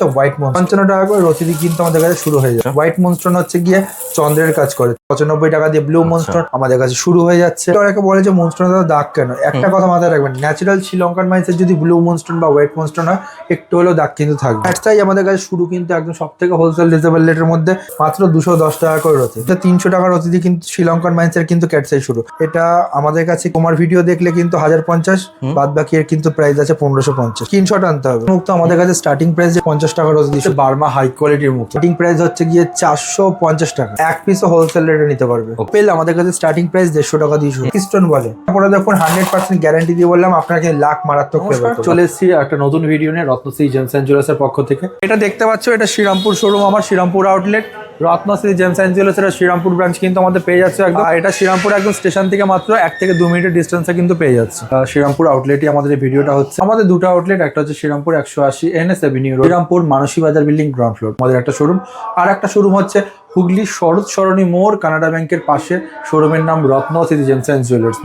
White মনস্টন 55 টাকা করে রতিদি কিন্তু আমাদের কাছে শুরু হয়ে যায়। হোয়াইট মনস্টন হচ্ছে গিয়ে চন্দ্রের কাজ করে 95 টাকা দিয়ে। ব্লু মনস্টন আমাদের কাছে শুরু হয়ে যাচ্ছে। অনেকে বলে যে মনস্টনে দাগ কেন, একটা কথা মাথায় রাখবেন, ন্যাচারাল শ্রীলঙ্কান মাইন্সের যদি ব্লু মনস্টন বা হোয়াইট মনস্টন হয় একটু হলেও দাগ কিন্তু থাকবে। তাই আমাদের কাছে শুরু কিন্তু একদম সব থেকে হোলসেল রিজনেবল রেটের মধ্যে মাত্র 210 টাকা করে রতি। 300 টাকা রতিদি কিন্তু শ্রীলঙ্কান মাইন্সের কিন্তু ক্যাটসাই শুরু। এটা আমাদের কাছে তোমার ভিডিও দেখলে কিন্তু 1050, বাদ বাকি এর কিন্তু প্রাইস আছে 1550। স্ক্রিনশট আনতে হবে। মুক্ত আমাদের কাছে স্টার্টিং প্রাইস যে 50 টাকা রোজ দিচ্ছে বার্মা হাই কোয়ালিটির মুক্ত। স্টার্টিং প্রাইস হচ্ছে গিয়ে 450 টাকা, এক পিসও হোলসেল রেটে নিতে পারবে। পেল আমাদের কাছে স্টার্টিং প্রাইস 150 টাকা দিয়ে শুরু। কিস্টন বলে তারপরে দেখুন 100% গ্যারান্টি দিয়ে বললাম আপনাকে লাখ মারাত্মক ফেভার। চলে এসেছি একটা নতুন ভিডিও নিয়ে রত্নশ্রী জেমস এন্ড জুয়েলার্সের পক্ষ থেকে। এটা দেখতে পাচ্ছ, এটা শ্রীরামপুর শোরুম, আমার Srirampur outlet. Ratnashree gems and জুয়েলার্সের শ্রীরামপুর ব্রাঞ্চ কিন্তু আমাদের পেয়ে যাচ্ছে একদম। এটা শ্রীরামপুর একদম স্টেশন থেকে মাত্র 1 থেকে 2 মিনিটের ডিস্টেন্সে কিন্তু পেয়ে যাচ্ছে। শ্রীরামপুর আউটলেটই আমাদের এই ভিডিওটা হচ্ছে। আমাদের দুটো আউটলেট, একটা হচ্ছে Srirampur 180 NS avenue road, Srirampur Manasi Bazar building ground floor আমাদের একটা শোরুম। আর একটা শোরুম হচ্ছে হুগলি শরৎ সরণী মোড়, কানাডা ব্যাংকের পাশে। শোরুমের নাম রত্নশ্রী জেমস এন্ড জুয়েলার্স।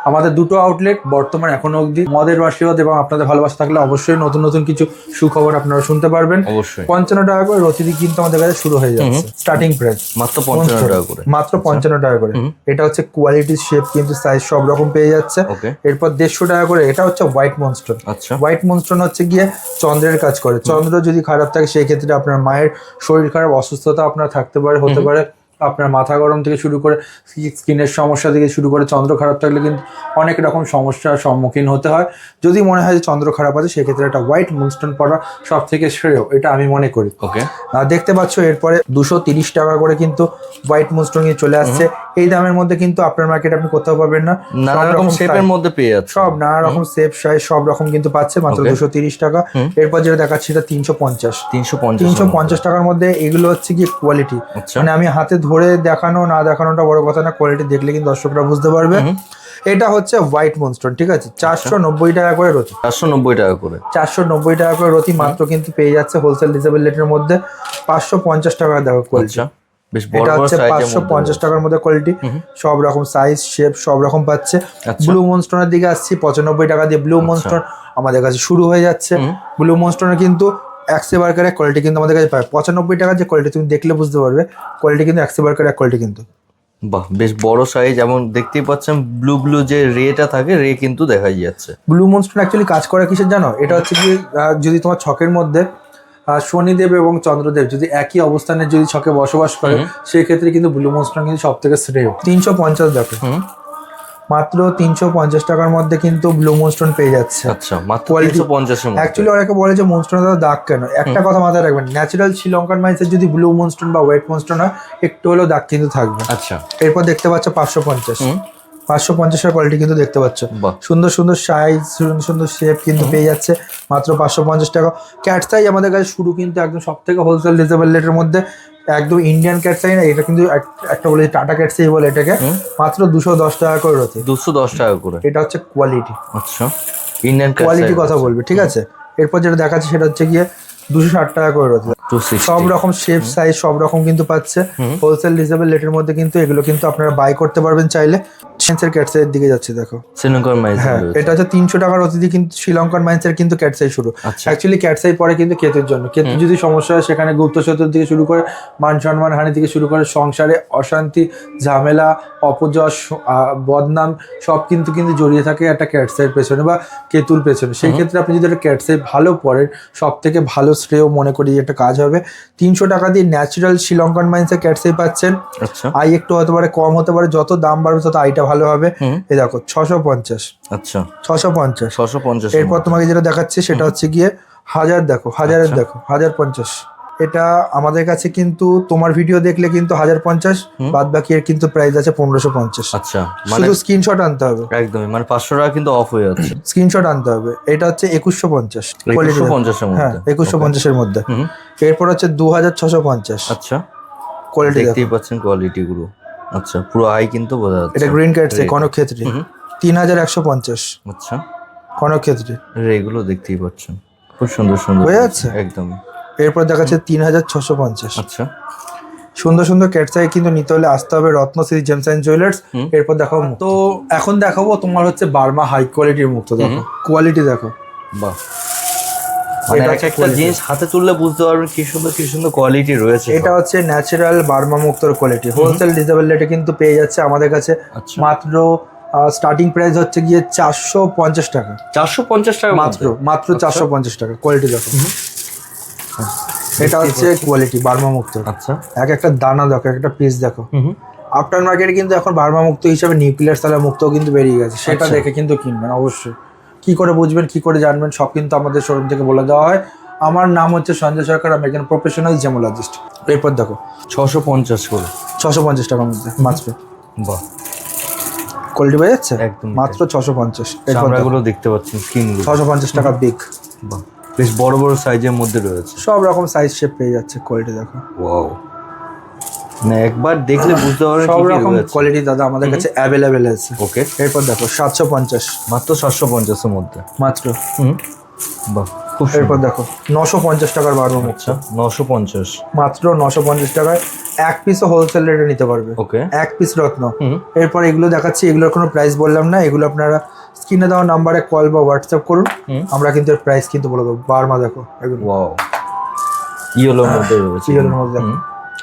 আমাদের দুটো আউটলেট বর্তমানে এখনো অবধি মদের আশীর্বাদ এবং আপনাদের ভালোবাসা থাকলে অবশ্যই নতুন নতুন কিছু সুখবর আপনারা শুনতে পারবেন। অবশ্যই 55 টাকা করে রতিদি কিন্তু আমাদের কাছে শুরু হয়ে যাচ্ছে। স্টার্টিং প্রাইস মাত্র 55 টাকা করে, মাত্র 55 টাকা করে। এটা হচ্ছে কোয়ালিটি, শেপ কিন্তু সাইজ সব রকম পেয়ে যাচ্ছে। এরপর 150 টাকা করে এটা হচ্ছে হোয়াইট মনস্টন। আচ্ছা, হোয়াইট মনস্টন হচ্ছে গিয়ে চন্দ্রের কাজ করে। চন্দ্র যদি খারাপ থাকে সেই ক্ষেত্রে আপনার মায়ের শরীর খারাপ, অসুস্থতা আপনার থাকতে পারে, হতে পারে। আপনার মাথা গরম থেকে শুরু করে স্কিনের সমস্যা থেকে শুরু করে চন্দ্র খারাপ থাকলে কিন্তু অনেক রকম সমস্যার সম্মুখীন হতে হয়। যদি মনে হয় যে চন্দ্র খারাপ আছে সেক্ষেত্রে একটা হোয়াইট মনস্টন পরা সব থেকে শ্রেয়, এটা আমি মনে করি। দেখতে পাচ্ছ এরপরে 230 টাকা করে কিন্তু হোয়াইট মনস্টন চলে আসছে। এই দামের মধ্যে কিন্তু আপনার মার্কেট আপনি কোথাও পাবেন না। নানা রকম শেপের মধ্যে পেয়ে যাচ্ছে, সব নানা রকম শেপ সাইজ সব রকম কিন্তু পাচ্ছে মাত্র 230 টাকা। এরপর যেটা দেখাচ্ছি এটা 350 টাকার মধ্যে। এগুলো হচ্ছে কি কোয়ালিটি, মানে আমি হাতে ধরে দেখানো না দেখানোটা বড় কথা না, কোয়ালিটি দেখলে কিন্তু দর্শকরা বুঝতে পারবে। এটা হচ্ছে হোয়াইট মনস্টন, ঠিক আছে। 490 টাকা করে রতি। 490 টাকা করে, 490 টাকা করে রতি মাত্র কিন্তু পেয়ে যাচ্ছে হোলসেল রিজনেবল রেটের মধ্যে। 550 টাকা দেখো কোয়ালিটি। এটা হচ্ছে 550 টাকার মধ্যে কোয়ালিটি, সব রকম সাইজ শেপ সব রকম পাচ্ছে। ব্লু মনস্টনের দিকে আসছি 95 টাকা দিয়ে। ব্লু মনস্টন আমাদের কাছে শুরু হয়ে যাচ্ছে। ব্লু মনস্টনের কিন্তু এক্সেবারকারের কোয়ালিটি কিন্তু আমাদের কাছে পায় 95 টাকার যে কোয়ালিটি, তুমি দেখলে বুঝতে পারবে কোয়ালিটি কিন্তু এক্সেবারকারের কোয়ালিটি কিন্তু। বাহ, বেশ বড় সাইজ। যেমন দেখতেই পাচ্ছেন ব্লু যে রেটা থাকে, রে কিন্তু দেখা যাচ্ছে। ব্লু মনস্টন অ্যাকচুয়ালি কাজ করে কিসের জানো? এটা হচ্ছে কি, যদি তোমার ছকের মধ্যে শনিদেব এবং চন্দ্রদেব যদি একই অবস্থানে যদি ছকে বসবাস করে সেই ক্ষেত্রে কিন্তু ব্লু মনস্টন কিন্তু সব থেকে শ্রেয়। 350 দেখো, মাত্র 350 টাকার মধ্যে কিন্তু ব্লু মনস্টন পেয়ে যাচ্ছে। আচ্ছা, মাত্র 350 এর মধ্যে। অ্যাকচুয়ালি অনেকে বলে যে মনস্টনে দাগ কেন, একটা কথা মাথায় রাখবেন, ন্যাচারাল শ্রীলঙ্কান মাইন্সের যদি ব্লু মনস্টন বা হোয়াইট মনস্টন হয় একটু হলেও দাগ কিন্তু থাকবে। আচ্ছা, এরপর দেখতে পাচ্ছ 550 কোয়ালিটি কিন্তু দেখতে পাচ্ছ। সুন্দর সুন্দর সাইজ, সুন্দর সুন্দর শেপ কিন্তু পেয়ে যাচ্ছে মাত্র 550 টাকা। ক্যাটসাই আমাদের কাছে শুরু কিন্তু একদম সব থেকে হোলসেল রিজনেবল রেটের মধ্যে। একদম ইন্ডিয়ান ক্যাটসাই না, এটা কিন্তু একটা বলে টাটা ক্যাটসাই বলে এটাকে। মাত্র 210 টাকা করে রয়েছে। 210 টাকা করে। এটা হচ্ছে কোয়ালিটি। আচ্ছা, ইন্ডিয়ান কোয়ালিটি কথা বলবে, ঠিক আছে। এরপর যেটা দেখাচ্ছে সেটা হচ্ছে গিয়ে 260 টাকা করে রয়েছে। সব রকম শেপ সাইজ সব রকম কিন্তু পাচ্ছে হোলসেল রিজনেবল রেটের মধ্যে। কিন্তু এগুলো কিন্তু আপনারা বাই করতে পারবেন চাইলে। সেন্সের ক্যাটসাইয়ের দিকে যাচ্ছে দেখো, শ্রীলঙ্কার মাইন্স। হ্যাঁ, এটা হচ্ছে 300 টাকার অতিথি কিন্তু শ্রীলঙ্কার মাইন্সের কিন্তু ক্যাটসাই শুরু। অ্যাকচুয়ালি ক্যাটসাই পরে কিন্তু কেতুর জন্য। কেতু যদি সমস্যা হয় সেখানে গুপ্তশত্রুর থেকে শুরু করে মান সম্মান হানি থেকে শুরু করে সংসারে অশান্তি, ঝামেলা, অপযশ, বদনাম সব কিন্তু জড়িয়ে থাকে একটা ক্যাটসাইয়ের পেছনে বা কেতুর পেছনে। সেই ক্ষেত্রে আপনি যদি একটা ক্যাটসাই ভালো পড়েন সব থেকে ভালো শ্রেয় মনে করি একটা কাজ হবে। 300 টাকা দিয়ে ন্যাচারাল শ্রীলঙ্কান মাইন্সের ক্যাটসাই পাচ্ছেন। আই একটু হতে পারে কম হতে পারে, যত দাম বাড়বে তত আইটা ভালো হবে। এই দেখো 650। আচ্ছা, 650। এরপর তোমাকে যেটা দেখাচ্ছে সেটা হচ্ছে গিয়ে 1000 দেখো, 1000 দেখো 1050। এটা আমাদের কাছে কিন্তু তোমার ভিডিও দেখলে কিন্তু 1050, বাদ বাকি এর কিন্তু প্রাইস আছে 1550। আচ্ছা, শুধু স্ক্রিনশট আনতে হবে। একদমই, মানে 500 টাকা কিন্তু অফ হয়ে যাচ্ছে। স্ক্রিনশট আনতে হবে। এটা হচ্ছে 2150 কোয়ালিটি। 2150 এর মধ্যে। এরপর হচ্ছে 2650। আচ্ছা, কোয়ালিটি দেখতেই পাচ্ছেন কোয়ালিটি গুলো। আচ্ছা, পুরো আই কিন্তু বোঝা যাচ্ছে। এটা গ্রিন ক্যাটসে কনকক্ষেত্রী 3150। আচ্ছা, কনকক্ষেত্রী এগুলো দেখতেই পাচ্ছেন খুব সুন্দর সুন্দর হয়ে যাচ্ছে একদম। এরপর দেখাচ্ছে 3650। আচ্ছা, সুন্দর সুন্দর ক্যাটসাই কিন্তু নিতে হলে আসতে হবে রত্নশ্রী জেমস এন্ড জুয়েলার্স। এরপর দেখাবো, তো এখন দেখাবো তোমার হচ্ছে বার্মা হাই কোয়ালিটির মুক্ত। দেখো কোয়ালিটি দেখো, বাহ, মানে এটা এক হচ্ছে একটা quality। জিনিস হাতে তুললে বুঝতে পারবেন কি সুন্দর কোয়ালিটি রয়েছে। এটা হচ্ছে ন্যাচারাল বার্মা মুক্তর কোয়ালিটি, হোলসেল রিজনেবল রেটে কিন্তু পেয়ে যাচ্ছে আমাদের কাছে। আচ্ছা। মাত্র স্টার্টিং প্রাইস হচ্ছে গিয়ে 450 টাকা, 450 টাকা মাত্র 450 টাকা। কোয়ালিটি দেখো, এটা হচ্ছে কোয়ালিটি বার্মা মুক্ত। আচ্ছা। এক একটা দানা দেখো, একটা পিস দেখো। হুম। আফটার মার্কেটে কিন্তু এখন বার্মা মুক্ত হিসাবে নিউক্লিয়ার সালা মুক্ত কিন্তু বেরিয়ে গেছে, সেটা আচ্ছা। দেখে কিন্তু কিনবেন অবশ্যই। কি করে বুঝবেন, কি করে জানবেন, সব কিন্তু আমাদের শোরুম থেকে বলে দেওয়া হয়। আমার নাম হচ্ছে সঞ্জয় সরকার, আমি একজন প্রফেশনাল জেমোলজিস্ট। এরপর দেখো 650 করে, 650 টাকার মধ্যে মাত্র। বাহ, কোয়ালিটি পেয়ে যাচ্ছে একদম মাত্র 650। চামড়াগুলো দেখতে পাচ্ছেন, স্কিনগুলো 650 টাকা বিগ। বাহ, বেশ বড় বড় সাইজের মধ্যে রয়েছে। সব রকম সাইজ শেপ পেয়ে যাচ্ছে, কোয়ালিটি দেখো। ওয়াও, মানে একবার দেখলে বুঝতে পারবেন সব কি কি রকম রয়েছে। কোয়ালিটি দাদা আমাদের কাছে অ্যাভেলেবেল আছে। ওকে, এরপর দেখো 750 মাত্র 750 এর মধ্যে। মাত্র। বাহ, খুব এরপর সুন্দর। দেখো 950 টাকার বার্মা মুক্ত, আচ্ছা, 950। মাত্র 950 টাকায় এক পিসও হোলসেল রেটে নিতে পারবে। ওকে। এক পিস রত্ন। হুম। এরপর এগুলো দেখাচ্ছি, এগুলোর কোনো প্রাইস বললাম না, এগুলো আপনারা স্ক্রিনে দেওয়া নাম্বারে কল বা হোয়াটসঅ্যাপ করুন, আমরা কিন্তু এর প্রাইস কিন্তু বলে দেবো। বার্মা দেখো, এগুলো ওয়াও, ইয়েলোর মধ্যে রয়েছে, ইয়েলোর মধ্যে দেখো।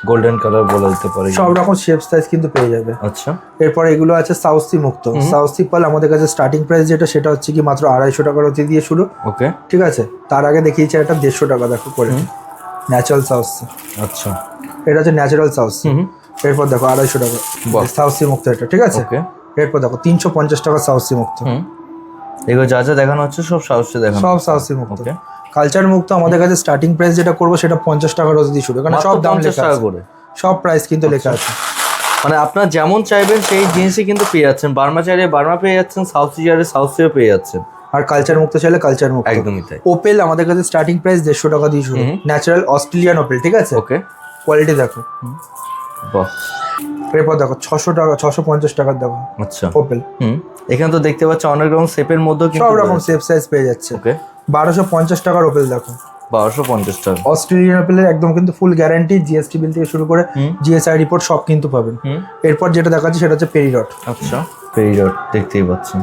গোল্ডেন কালার বলা যেতে পারে। সব রকম শেপ সাইজ কিন্তু পেয়ে যাবে। আচ্ছা। এরপর এগুলো আছে সাউথ সি মুক্ত। সাউথ সি পাল আমাদের কাছে স্টার্টিং প্রাইস যেটা, সেটা হচ্ছে কি মাত্র 250 টাকার অতি দিয়ে শুরু। ওকে। ঠিক আছে, তার আগে দেখিয়েছি একটা 150 টাকা দেখো করে, ন্যাচারাল সাউথ সি। আচ্ছা। এটা হচ্ছে ন্যাচারাল সাউথ সি। এরপর দেখো 250 টাকা বাহ। সাউথ সি মুক্ত, এটা ঠিক আছে। ওকে। এরপর দেখো 350 টাকা সাউথ সি মুক্ত। এগুলো যা যা দেখানো হচ্ছে সব সাহসে দেখানো। সব সাউথ সি মুক্ত। ওকে। কালচার মুক্ত আমাদের কাছে স্টার্টিং প্রাইস যেটা করবো সেটা 50 টাকার অতি দিয়ে শুরু, কারণ মাত্র সব দাম 50 লেখা টাকা আছে, করে। সব প্রাইস কিন্তু লেখা আছে। মানে আপনার যেমন চাইবেন সেই জিনিসই কিন্তু পেয়ে যাচ্ছেন। বার্মা চাইলে বার্মা পেয়ে যাচ্ছেন, সাউথ সি চাইলে সাউথ সিও পেয়ে যাচ্ছেন। আর কালচার মুক্ত চাইলে কালচার মুক্ত। একদমই তাই। ওপেল আমাদের কাছে স্টার্টিং প্রাইস 150 টাকা দিয়ে শুরু, ন্যাচারাল অস্ট্রেলিয়ান ওপেল, ঠিক আছে। ওকে। কোয়ালিটি দেখো। বাহ। এরপর দেখো 600 টাকা, 650 টাকার দেখো আচ্ছা। ওপেল। এখানে তো দেখতে পাচ্ছি অনেক রকম শেপের মধ্যে সব রকম শেপ সাইজ পেয়ে যাচ্ছে। ওকে। 1250 টাকার ওপেল দেখো, 1250 টাকা। অস্ট্রেলিয়ান ওপেলের একদম কিন্তু ফুল গ্যারান্টি, জিএসটি বিল থেকে শুরু করে জিএসআই রিপোর্ট সব কিন্তু পাবেন। এরপর যেটা দেখাচ্ছি সেটা হচ্ছে পেরিডট। আচ্ছা, পেরিডট দেখতেই পাচ্ছেন।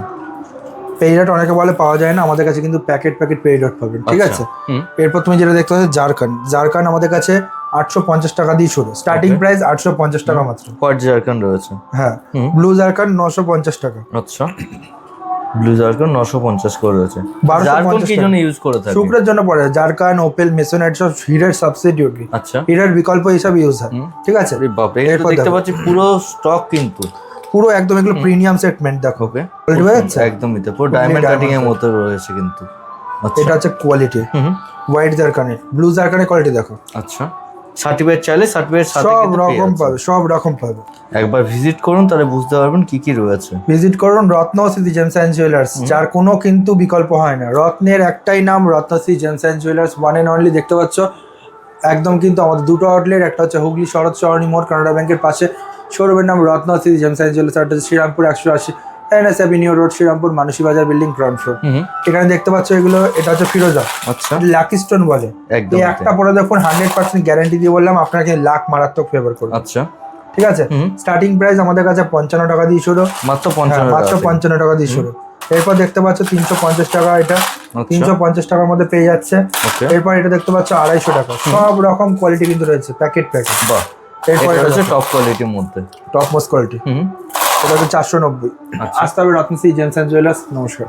পেরিডট অনেকে বলে পাওয়া যায় না, আমাদের কাছে কিন্তু প্যাকেট পেরিডট পাবেন, ঠিক আছে। এরপর তুমি যেটা দেখতে পাচ্ছ জারকান, জারকান আমাদের কাছে 850 টাকা দিয়ে শুরু, স্টার্টিং প্রাইস 850 টাকা মাত্র। হোয়াইট জারকান রয়েছে। হ্যাঁ, ব্লু জারকান 950 টাকা। আচ্ছা, ব্লু জারকান 950 করে রয়েছে। 1250 জারকান কি জন্য ইউজ করে থাকে? শুক্রের জন্য পড়ে। জারকান, ওপেল, মেসোনাইট সব হিরের সাবস্টিটিউট, আচ্ছা, হিরের বিকল্প হিসাবে ইউজ হয়, ঠিক আছে। আরে বাপ রে, এটা তো দেখতে পাচ্ছি পুরো স্টক কিন্তু পুরো একদম এগুলো প্রিমিয়াম সেগমেন্ট দেখো। ওকে, কোয়ালিটি হয়ে যাচ্ছে একদমই তো পুরো ডায়মন্ড কাটিং এর মতো রয়েছে কিন্তু। আচ্ছা, এটা হচ্ছে কোয়ালিটি। হোয়াইট জারকানের, ব্লু জারকানের কোয়ালিটি দেখো। আচ্ছা, সার্টিফিকেট চাইলে সার্টিফিকেট সাথে সব কিন্তু পেয়ে রকম যাচ্ছেন। পাবে, সব রকম পাবে। একবার ভিজিট করুন তাহলে বুঝতে পারবেন কি কি রয়েছে। ভিজিট করুন রত্নশ্রী জেমস অ্যান্ড জুয়েলার্স, যার কোনো কিন্তু বিকল্প হয় না। রত্নের একটাই নাম, Ratnashree gems and jewellers, one and only. দেখতে পাচ্ছ একদম কিন্তু আমাদের দুটো আউটলেট, একটা হচ্ছে হুগলি শরৎ সরণি মোড় কানাডা ব্যাংকের পাশে, শোরুমের নাম রত্নশ্রী জেমস অ্যান্ড জুয়েলার্স, আর হচ্ছে Srirampur 180 NS avenue road, Srirampur, Manasi Bazar building, ground floor. এখানে দেখতে পাচ্ছ এগুলো, এটা হচ্ছে ফিরোজা, আচ্ছা, লাকি স্টোন বলে। একদম এই একটা পরে দেখুন 100% গ্যারান্টি দিয়ে বললাম আপনাকে, লাখ মারাত্মক ফেভার করবে। আচ্ছা, ঠিক আছে। স্টার্টিং প্রাইস আমাদের কাছে 55 টাকা দিয়ে শুরু, মাত্র হ্যাঁ, 55 মাত্র 55 টাকা দিয়ে শুরু। এরপর দেখতে পাচ্ছ 350 টাকা, এটা 350 টাকার মধ্যে পেয়ে যাচ্ছে। ওকে। এরপর এটা দেখতে পাচ্ছ 250 টাকা। সব রকম কোয়ালিটি কিন্তু রয়েছে, প্যাকেট। বাহ, এরপর এটা হচ্ছে টপ কোয়ালিটির মধ্যে, টপ মোস্ট কোয়ালিটি, এটা হচ্ছে 490। আসতে হবে রত্নশ্রী জেমস অ্যান্ড জুয়েলার্স। নমস্কার।